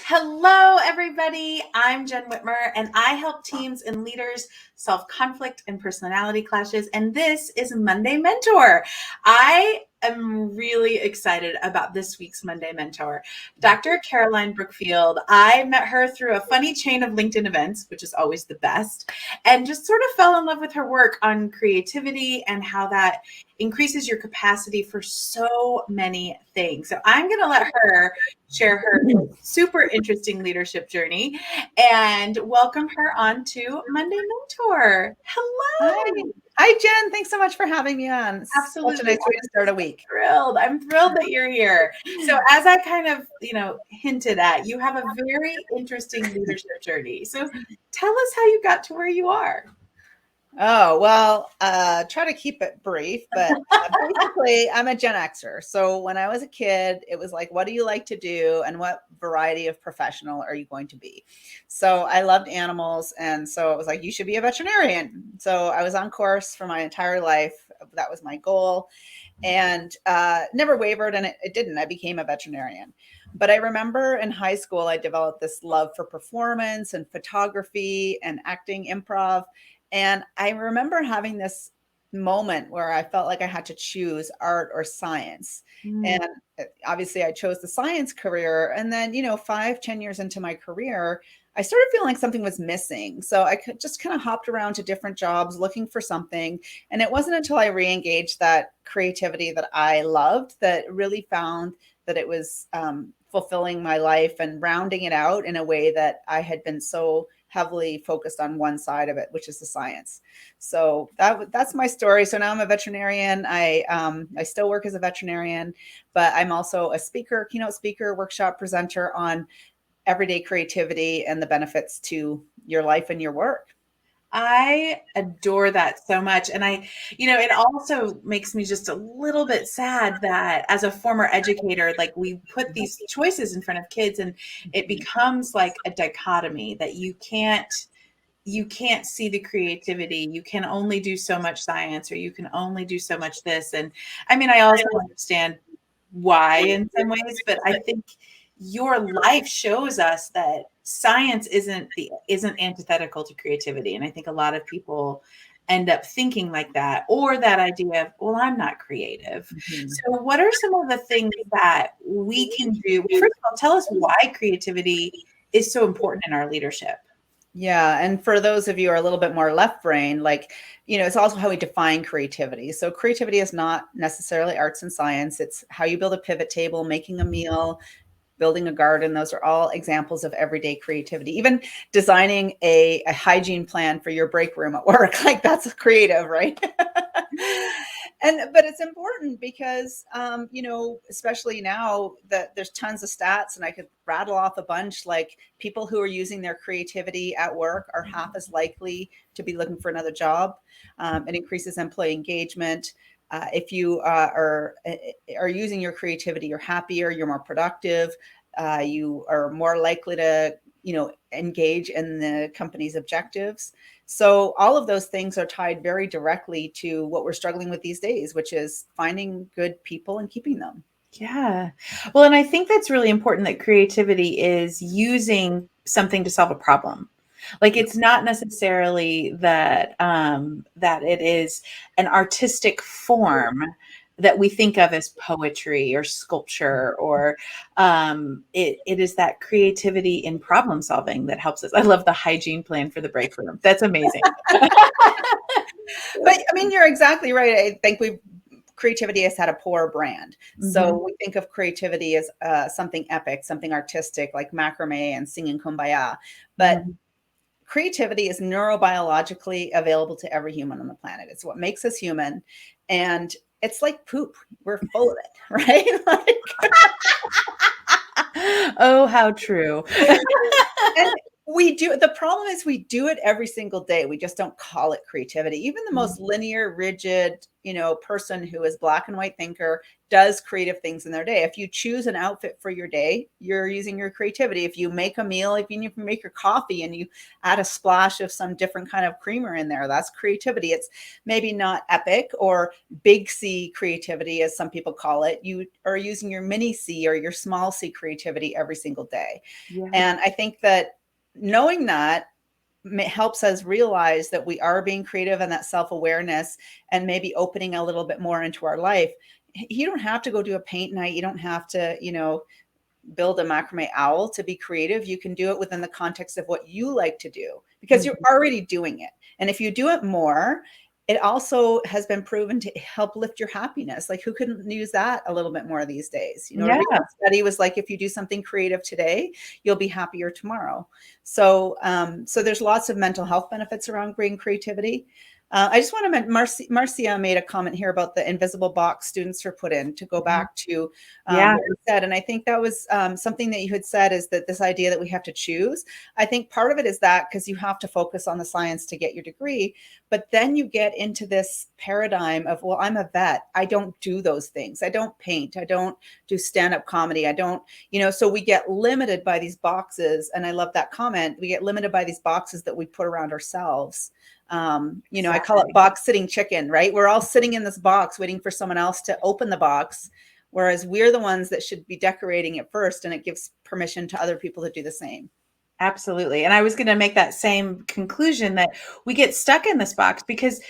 Hello, everybody. I'm Jen Whitmer, and I help teams and leaders solve conflict and personality clashes. And this is Monday Mentor. I am really excited about this week's Monday Mentor. Dr. Caroline Brookfield, I met her through a funny chain of LinkedIn events, which is always the best, and just sort of fell in love with her work on creativity and how that increases your capacity for so many things. So I'm going to let her share her super interesting leadership journey and welcome her on to Monday Mentor. Hello. Hi, Jen. Thanks so much for having me on. Absolutely. Such a nice way to start a week. I'm thrilled that you're here. So as I kind of, hinted at, you have a very interesting leadership journey. So tell us how you got to where you are. Oh, well, try to keep it brief, but basically I'm a Gen Xer. So when I was a kid, it was like, what do you like to do? And what variety of professional are you going to be? So I loved animals. And so it was like, you should be a veterinarian. So I was on course for my entire life. That was my goal and never wavered. And it didn't. I became a veterinarian. But I remember in high school, I developed this love for performance and photography and acting, improv. And I remember having this moment where I felt like I had to choose art or science. And obviously I chose the science career. And then, 5-10 years into my career, I started feeling like something was missing. So I could just kind of hopped around to different jobs looking for something. And it wasn't until I re-engaged that creativity that I loved that really found that it was fulfilling my life and rounding it out in a way that I had been so heavily focused on one side of it, which is the science. So that's my story. So now I'm a veterinarian. I still work as a veterinarian, but I'm also a speaker, keynote speaker, workshop presenter on everyday creativity and the benefits to your life and your work. I adore that so much. And it also makes me just a little bit sad that as a former educator, like we put these choices in front of kids and it becomes like a dichotomy that you can't see the creativity. You can only do so much science or you can only do so much this. And I also understand why in some ways, but I think your life shows us that science isn't antithetical to creativity. And I think a lot of people end up thinking like that, or that idea of, well, I'm not creative. Mm-hmm. So what are some of the things that we can do? First of all, tell us why creativity is so important in our leadership. Yeah. And for those of you who are a little bit more left brain, it's also how we define creativity. So creativity is not necessarily arts and science. It's how you build a pivot table, making a meal, building a garden. Those are all examples of everyday creativity. Even designing a hygiene plan for your break room at work, like that's creative, right? But it's important because, especially now that there's tons of stats and I could rattle off a bunch, like people who are using their creativity at work are half as likely to be looking for another job. It increases employee engagement. If you are using your creativity, you're happier, you're more productive, you are more likely to, engage in the company's objectives. So all of those things are tied very directly to what we're struggling with these days, which is finding good people and keeping them. Yeah. Well, and I think that's really important that creativity is using something to solve a problem. Like it's not necessarily that that it is an artistic form that we think of as poetry or sculpture, or it is that creativity in problem solving that helps us. I love the hygiene plan for the break room. That's amazing. But you're exactly right. I think creativity has had a poor brand. Mm-hmm. So we think of creativity as something epic, something artistic like macrame and singing Kumbaya. But creativity is neurobiologically available to every human on the planet. It's what makes us human. And it's like poop. We're full of it, right? Oh, how true. We do. The problem is we do it every single day. We just don't call it creativity. Even the Mm. most linear, rigid, person who is black and white thinker does creative things in their day. If you choose an outfit for your day, you're using your creativity. If you make a meal, if you make your coffee and you add a splash of some different kind of creamer in there, that's creativity. It's maybe not epic or big C creativity, as some people call it. You are using your mini C or your small C creativity every single day. Yeah. And I think that knowing that helps us realize that we are being creative, and that self-awareness and maybe opening a little bit more into our life. You don't have to go do a paint night. You don't have to, build a macrame owl to be creative. You can do it within the context of what you like to do, because you're Mhm. already doing it. And if you do it more, it also has been proven to help lift your happiness. Like, who couldn't use that a little bit more these days? A Yeah. recent study was like, if you do something creative today, you'll be happier tomorrow. So there's lots of mental health benefits around bringing creativity. I just want to mention, Marcia made a comment here about the invisible box students are put in, to go Mhm. back to Yeah. what you said. And I think that was something that you had said, is that this idea that we have to choose. I think part of it is that because you have to focus on the science to get your degree, but then you get into this paradigm of, well, I'm a vet. I don't do those things. I don't paint. I don't do stand-up comedy. I don't, so we get limited by these boxes. And I love that comment. We get limited by these boxes that we put around ourselves. I call it Exactly. box sitting chicken, right? We're all sitting in this box waiting for someone else to open the box, whereas we're the ones that should be decorating it first, and it gives permission to other people to do the same. Absolutely. And I was going to make that same conclusion, that we get stuck in this box because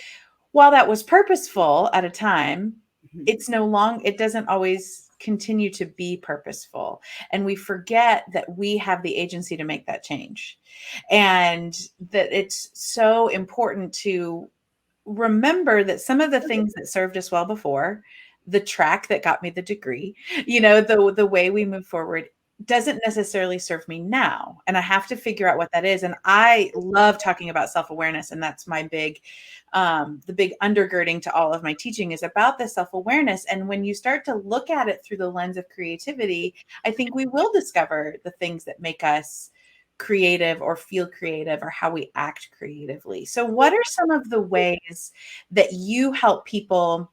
while that was purposeful at a time, Mhm. it's no long it doesn't always continue to be purposeful. And we forget that we have the agency to make that change. And that it's so important to remember that some of the things that served us well before, the track that got me the degree, the way we move forward doesn't necessarily serve me now. And I have to figure out what that is. And I love talking about self-awareness. And that's my big, the big undergirding to all of my teaching is about the self-awareness. And when you start to look at it through the lens of creativity, I think we will discover the things that make us creative or feel creative or how we act creatively. So what are some of the ways that you help people,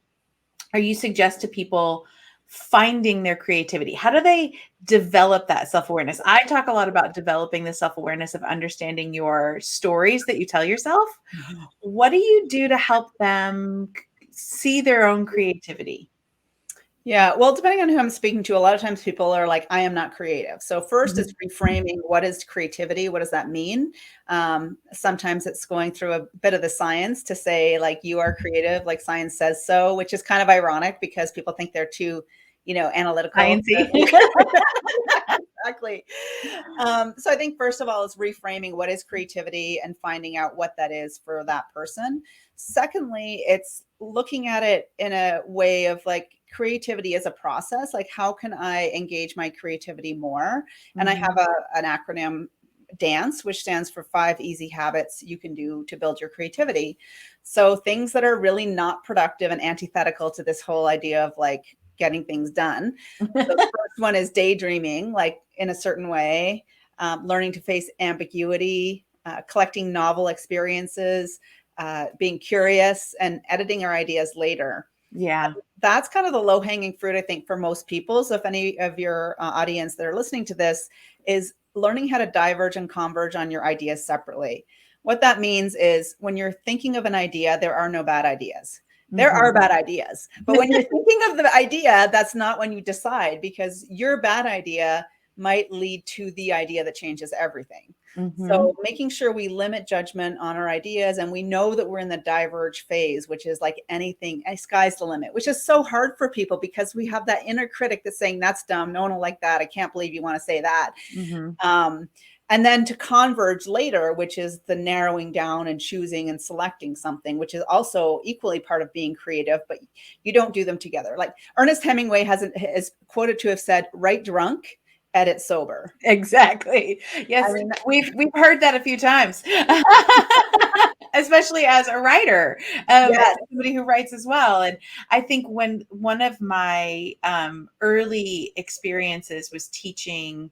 or you suggest to people, finding their creativity? How do they develop that self-awareness? I talk a lot about developing the self-awareness of understanding your stories that you tell yourself. Mhm. What do you do to help them see their own creativity? Yeah, well, depending on who I'm speaking to, a lot of times people are like, I am not creative. So first Mhm. it's reframing, what is creativity? What does that mean? Sometimes it's going through a bit of the science to say, like, you are creative, like science says so, which is kind of ironic because people think they're too, analytical. Sciencey. Exactly. So I think first of all is reframing what is creativity and finding out what that is for that person. Secondly, it's looking at it in a way of like, creativity as a process. Like, how can I engage my creativity more? And I have Mhm. an acronym, DANCE, which stands for 5 easy habits you can do to build your creativity. So things that are really not productive and antithetical to this whole idea of like getting things done. So the first one is daydreaming, like in a certain way, learning to face ambiguity, collecting novel experiences, being curious, and editing our ideas later. Yeah. That's kind of the low hanging fruit, I think, for most people. So if any of your audience that are listening to this is learning how to diverge and converge on your ideas separately. What that means is when you're thinking of an idea, there are no bad ideas. There are Mhm. bad ideas. But when you're thinking of the idea, that's not when you decide, because your bad idea might lead to the idea that changes everything. Mhm. So making sure we limit judgment on our ideas, and we know that we're in the diverge phase, which is like anything, sky's the limit, which is so hard for people because we have that inner critic that's saying, that's dumb. No one will like that. I can't believe you want to say that. Mhm. Um, and then to converge later, which is the narrowing down and choosing and selecting something, which is also equally part of being creative, but you don't do them together. Like Ernest Hemingway is quoted to have said, write drunk, edit sober. Exactly. I Yes, mean, we've heard that a few times, especially as a writer, as yes. somebody who writes as well. And I think when one of my early experiences was teaching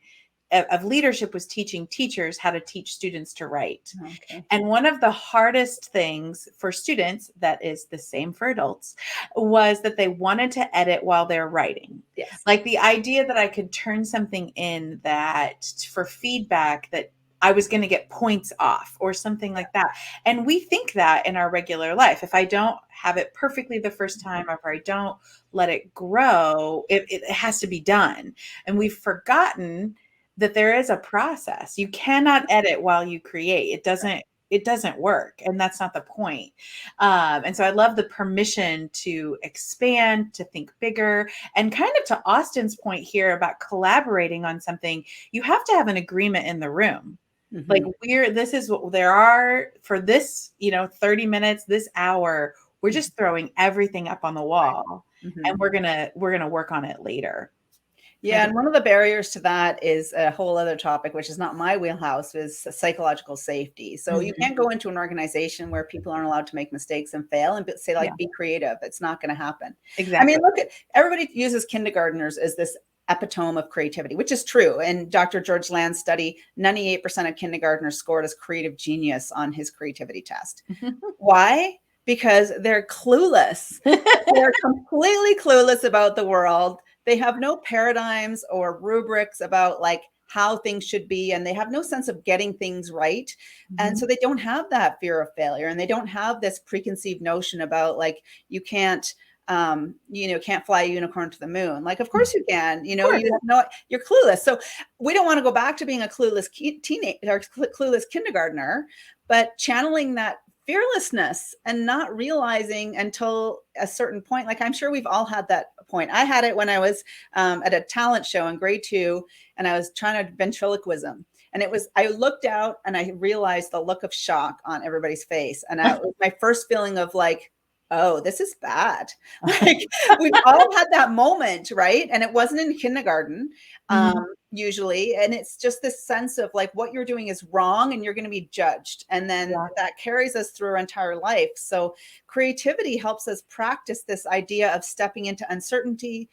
of leadership was teaching teachers how to teach students to write. Okay. And one of the hardest things for students, that is the same for adults, was that they wanted to edit while they're writing. Yes. Like the idea that I could turn something in that for feedback that I was going to get points off or something like that. And we think that in our regular life. If I don't have it perfectly the first time, or if I don't let it grow, it has to be done. And we've forgotten that there is a process. You cannot edit while you create. It doesn't work, and that's not the point. And so I love the permission to expand, to think bigger, and kind of to Austin's point here about collaborating on something. You have to have an agreement in the room. Like, Mhm. this is what there are for this, 30 minutes, this hour, we're just throwing everything up on the wall, and Mhm. we're gonna work on it later. I Yeah, think. and one of the barriers to that is a whole other topic, which is not my wheelhouse, is psychological safety. So you Mhm. can't go into an organization where people aren't allowed to make mistakes and fail and say Yeah, like, be creative. It's not going to happen. I mean, exactly. look at everybody uses kindergartners as this epitome of creativity, which is true. In Dr. George Land's study, 98% of kindergartners scored as creative genius on his creativity test. Why? Because they're clueless. They're completely clueless about the world. They have no paradigms or rubrics about like how things should be, and they have no sense of getting things right. And Mhm. so they don't have that fear of failure, and they don't have this preconceived notion about like you can't can't fly a unicorn to the moon. Like, of Of course you can. You course. have no, you're clueless. So we don't want to go back to being a clueless teenage or clueless kindergartner, but channeling that fearlessness and not realizing until a certain point. Like, I'm sure we've all had that point. I had it when I was at a talent show in grade 2, and I was trying to ventriloquism. And I looked out and I realized the look of shock on everybody's face. And it was my first feeling of like, oh, this is bad. Like, we've all had that moment, right? And it wasn't in kindergarten. Mhm. Usually. And it's just this sense of like what you're doing is wrong and you're going to be judged. And then Yeah. that carries us through our entire life. So creativity helps us practice this idea of stepping into uncertainty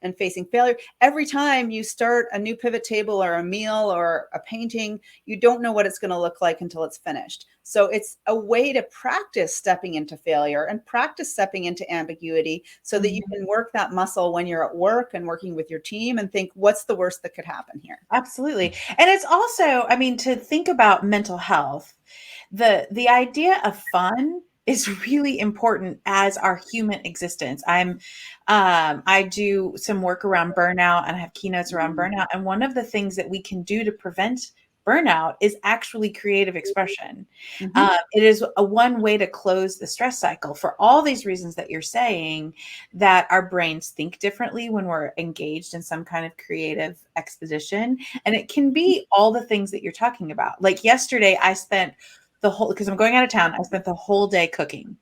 and facing failure. Every time you start a new pivot table or a meal or a painting, you don't know what it's going to look like until it's finished. So it's a way to practice stepping into failure and practice stepping into ambiguity so that you Mhm. can work that muscle when you're at work and working with your team and think, what's the worst that could happen here? Absolutely. And it's also, I mean, to think about mental health, the idea of fun is really important as our human existence. I do some work around burnout, and I have keynotes around Mm. burnout. And one of the things that we can do to prevent burnout is actually creative expression. Mhm. It is a one way to close the stress cycle for all these reasons that you're saying, that our brains think differently when we're engaged in some kind of creative exposition. And it can be all the things that you're talking about. Like yesterday, I spent because I'm going out of town, I spent the whole day cooking.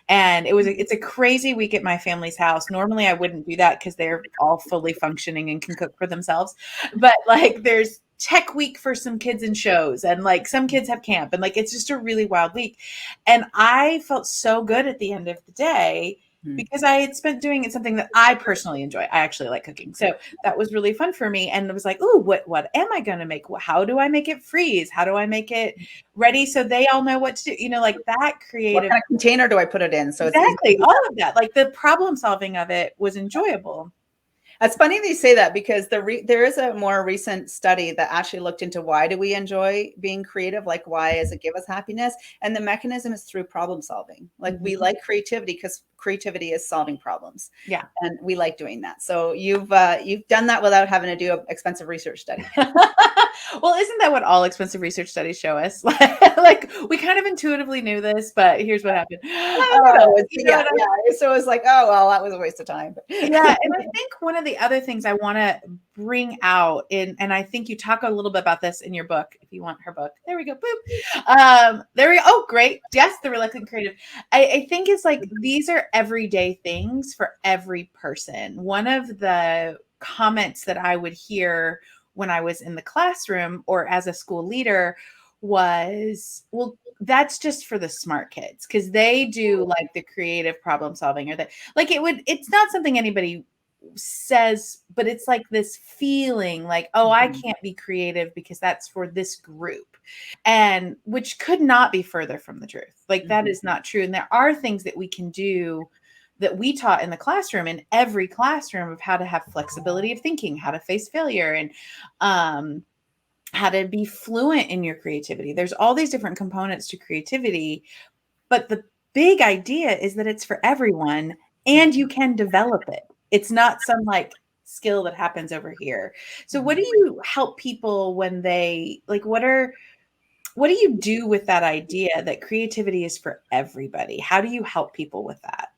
And it's a crazy week at my family's house. Normally I wouldn't do that because they're all fully functioning and can cook for themselves. But like there's tech week for some kids in shows, and like some kids have camp, and like it's just a really wild week. And I felt so good at the end of the day Mhm. because I had spent doing it something that I personally enjoy. I actually like cooking. So that was really fun for me. And it was like, ooh, what am I gonna make? How do I make it freeze? How do I make it ready so they all know what to do? Like that What creative. kind of container do I put it in so it's easy to Exactly. heat All up? of that. Like the problem solving of it was enjoyable. It's funny that you say that because there is a more recent study that actually looked into why do we enjoy being creative? Like, why does it give us happiness? And the mechanism is through problem solving. Like, we Mhm. like creativity because creativity is solving problems, Yeah. and we like doing that. So you've done that without having to do an expensive research study. Well, isn't that what all expensive research studies show us? Like we kind of intuitively knew this, but here's what happened. You know Yeah, what I. yeah. So it's like, oh well, that was a waste of time. Yeah, and I think one of the other things I wanna bring out and I think you talk a little bit about this in your book, if you want her book. There we go, boop. There we go. Oh, great. Yes, The Reluctant Creative. I think it's like these are everyday things for every person. One of the comments that I would hear when I was in the classroom or as a school leader was, well, that's just for the smart kids because they do like the creative problem solving, or the like it's not something anybody says, but it's like this feeling like, oh, I Mhm. can't be creative because that's for this group. And which could not be further from the truth. Like that Mhm. is not true. And there are things that we can do that we taught in the classroom, in every classroom, of how to have flexibility of thinking, how to face failure, and um, how to be fluent in your creativity. There's all these different components to creativity, but the big idea is that it's for everyone and you can develop it. It's not some like skill that happens over here. So what do Mhm. you help people when they like what do you do with that idea that creativity is for everybody? How do you help people with that?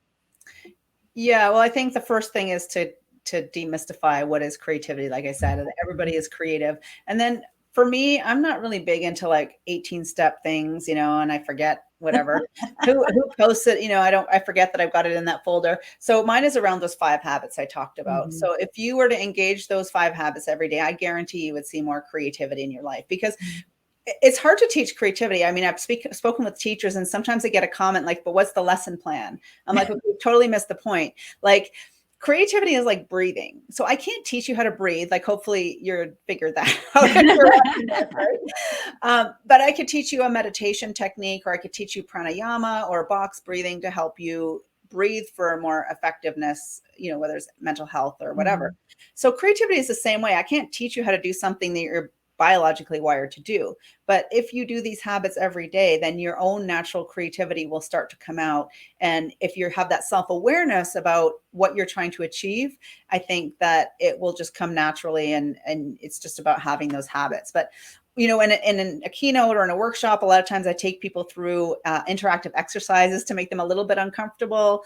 Yeah, well, I think the first thing is to demystify what is creativity. Like I said, that everybody is creative. And then for me, I'm not really big into like 18-step things, and I forget whatever. Who posts it, I forget that I've got it in that folder. So mine is around those 5 habits I talked about. Mhm. So if you were to engage those 5 habits every day, I guarantee you would see more creativity in your life, because it's hard to teach creativity. I mean, I've spoken with teachers, and sometimes I get a comment like, but what's the lesson plan? I'm like, well, you totally missed the point. Like, creativity is like breathing. So I can't teach you how to breathe. Like, hopefully you're figured that out if you're watching this, right? But I could teach you a meditation technique, or I could teach you pranayama or box breathing to help you breathe for more effectiveness, whether it's mental health or whatever. Mhm. So creativity is the same way. I can't teach you how to do something that you're biologically wired to do. But if you do these habits every day, then your own natural creativity will start to come out. And if you have that self awareness about what you're trying to achieve, I think that it will just come naturally. And it's just about having those habits. But in a keynote or in a workshop, a lot of times I take people through interactive exercises to make them a little bit uncomfortable,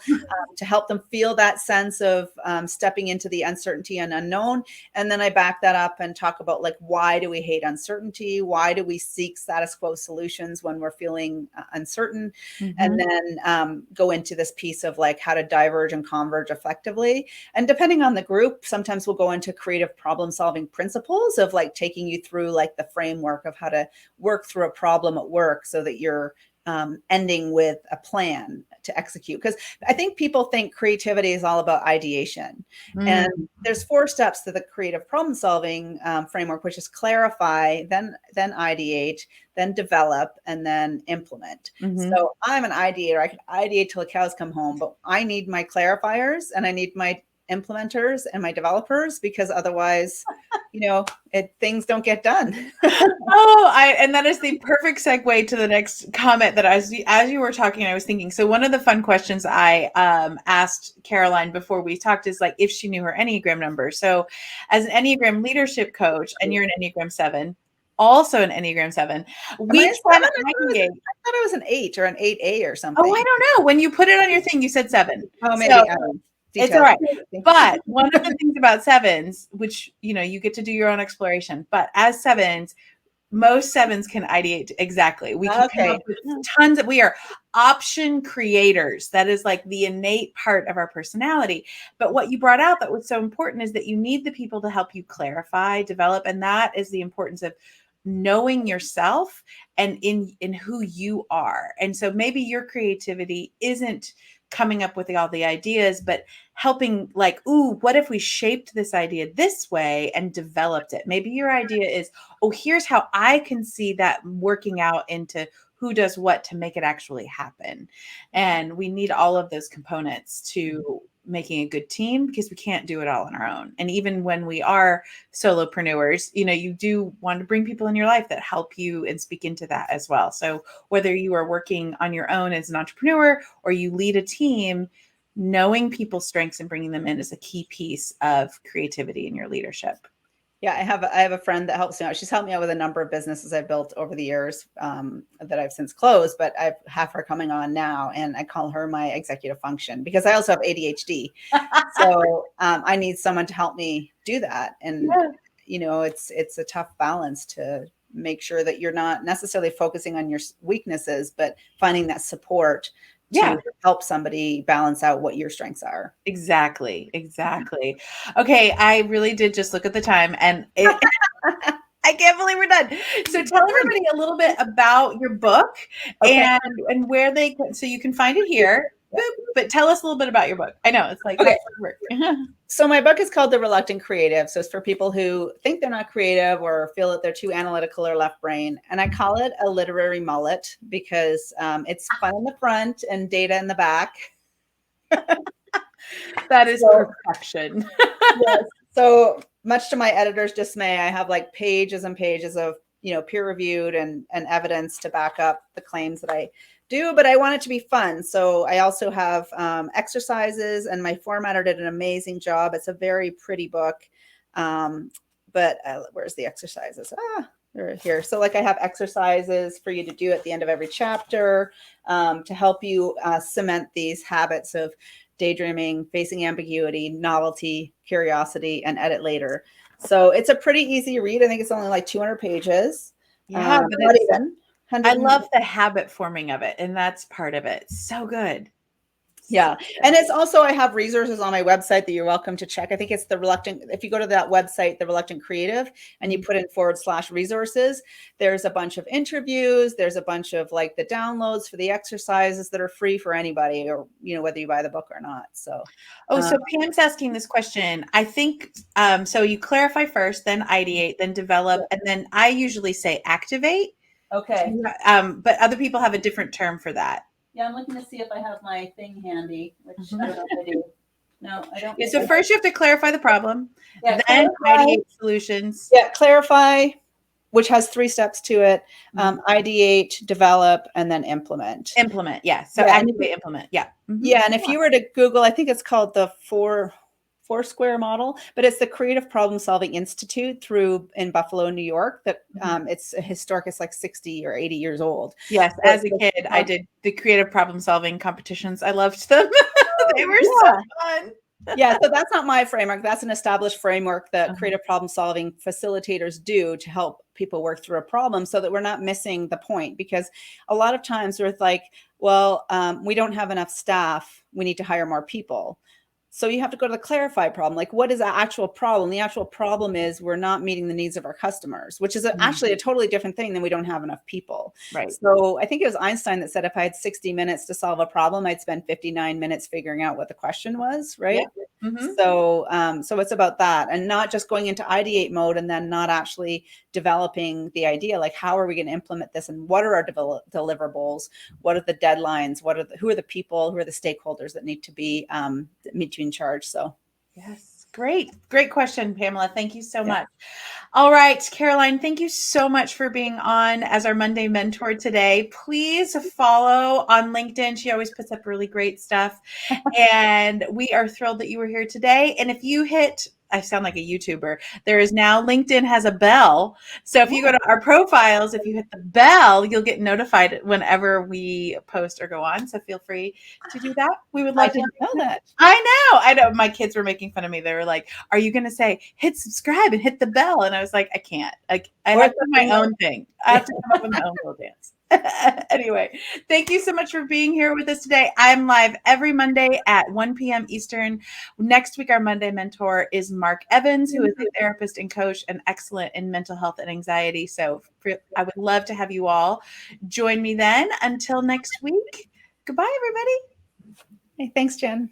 to help them feel that sense of stepping into the uncertainty and unknown. And then I back that up and talk about, like, why do we hate uncertainty? Why do we seek status quo solutions when we're feeling uncertain? And Mhm. then go into this piece of like how to diverge and converge effectively. And depending on the group, sometimes we'll go into creative problem solving principles of like taking you through like the framework of how to work through a problem at work so that you're ending with a plan to execute. Because I think people think creativity is all about ideation. And Mm. there's 4 steps to the creative problem solving framework, which is clarify, then ideate, then develop, and then implement. Mhm. So I'm an ideator. I can ideate till the cows come home, but I need my clarifiers and I need my implementers and my developers, because otherwise, things don't get done. Oh, and that is the perfect segue to the next comment that as you were talking, I was thinking. So one of the fun questions I asked Caroline before we talked is like if she knew her Enneagram number. So as an Enneagram leadership coach, and you're an Enneagram 7, also an Enneagram 7, Am I we a can seven? ideate. I thought I was an 8 or an 8A or Oh, I something. don't know. When you put it on your thing, you said 7. Oh, So maybe. I don't know. it's all Details. right. But one of the things about sevens, which you get to do your own exploration, but as sevens, most sevens can ideate exactly. We can come up Okay. with tons of, we are option creators. That is like the innate part of our personality. But what you brought out that was so important is that you need the people to help you clarify, develop, and that is the importance of knowing yourself and in who you are. And so maybe your creativity isn't coming up with all the ideas, but helping like, ooh, what if we shaped this idea this way and developed it? Maybe your idea is, oh, here's how I can see that working out into who does what to make it actually happen. And we need all of those components to making a good team, because we can't do it all on our own. And even when we are solopreneurs, you do want to bring people in your life that help you and speak into that as well. So whether you are working on your own as an entrepreneur or you lead a team, knowing people's strengths and bringing them in is a key piece of creativity in your leadership. Yeah, I have a friend that helps me out. She's helped me out with a number of businesses I've built over the years, that I've since closed, but I have her coming on now, and I call her my executive function because I also have ADHD. So I need someone to help me do that. And Yeah. it's a tough balance to make sure that you're not necessarily focusing on your weaknesses, but finding that support Yeah. to help somebody balance out what your strengths are. Exactly, exactly. Okay, I really did just look at the time, and I can't believe we're done. So tell everybody a little bit about your book Okay. and where they can, so you can find it here. boop. But tell us a little bit about your book. I know it's like okay. work. So my book is called The Reluctant Creative. So it's for people who think they're not creative or feel that they're too analytical or left brain. And I call it a literary mullet because it's fun in the front and data in the back. That is perfection. Yes. So much to my editor's dismay, I have like pages and pages of, peer reviewed and evidence to back up the claims that I do, but I want it to be fun. So I also have exercises, and my formatter did an amazing job. It's a very pretty book. But where's the exercises? They're here. So like I have exercises for you to do at the end of every chapter to help you cement these habits of daydreaming, facing ambiguity, novelty, curiosity, and edit later. So it's a pretty easy read. I think it's only like 200 pages. Yeah, but not even. I love the habit forming of it, and that's part of it. So good. Yeah. And it's also, I have resources on my website that you're welcome to check. I think it's if you go to that website, The Reluctant Creative, and you put in /resources, there's a bunch of interviews. There's a bunch of like the downloads for the exercises that are free for anybody, or, whether you buy the book or not. So, so Pam's asking this question. I think, so you clarify first, then ideate, then develop, and then I usually say activate. Okay. But other people have a different term for that. Yeah, I'm looking to see if I have my thing handy, which I don't know if I do. No, I don't. Yeah, so first you have to clarify the problem, then ideate solutions. Yeah, clarify, which has 3 steps to it. Ideate, develop, and then implement. Implement, yeah. So activate, implement, yeah. Yeah, and if you were to Google, I think it's called the Foursquare model, but it's the Creative Problem Solving Institute in Buffalo, New York. That it's historic. It's like 60 or 80 years old. Yes, as a kid, I did the creative problem solving competitions. I loved them. They were so fun. Yeah, so that's not my framework. That's an established framework that creative problem solving facilitators do to help people work through a problem, so that we're not missing the point. Because a lot of times we're like, well, we don't have enough staff. We need to hire more people. So you have to go to the clarify problem. Like, what is the actual problem? The actual problem is we're not meeting the needs of our customers, which is actually a totally different thing than we don't have enough people. Right. So I think it was Einstein that said if I had 60 minutes to solve a problem, I'd spend 59 minutes figuring out what the question was, right? Yeah. So it's about that, and not just going into ideate mode and then not actually developing the idea. Like, how are we going to implement this, and what are our deliverables? What are the deadlines? Who are the people? Who are the stakeholders that need to be in charge? So yes, great question, Pamela. Thank you so much. All right, Caroline, thank you so much for being on as our Monday mentor today. Please follow on LinkedIn. She always puts up really great stuff. And we are thrilled that you were here today. And if you I sound like a YouTuber. There is now, LinkedIn has a bell. So if you go to our profiles, if you hit the bell, you'll get notified whenever we post or go on. So feel free to do that. We would love to know that. I know. My kids were making fun of me. They were like, are you going to say, hit subscribe and hit the bell? And I was like, I can't. I have to do my own thing. I have to come up with my own little dance. Anyway, thank you so much for being here with us today. I'm live every Monday at 1 p.m. Eastern. Next week, our Monday mentor is Mark Evans, who is a therapist and coach and excellent in mental health and anxiety. So I would love to have you all join me then. Until next week, goodbye, everybody. Hey, thanks, Jen.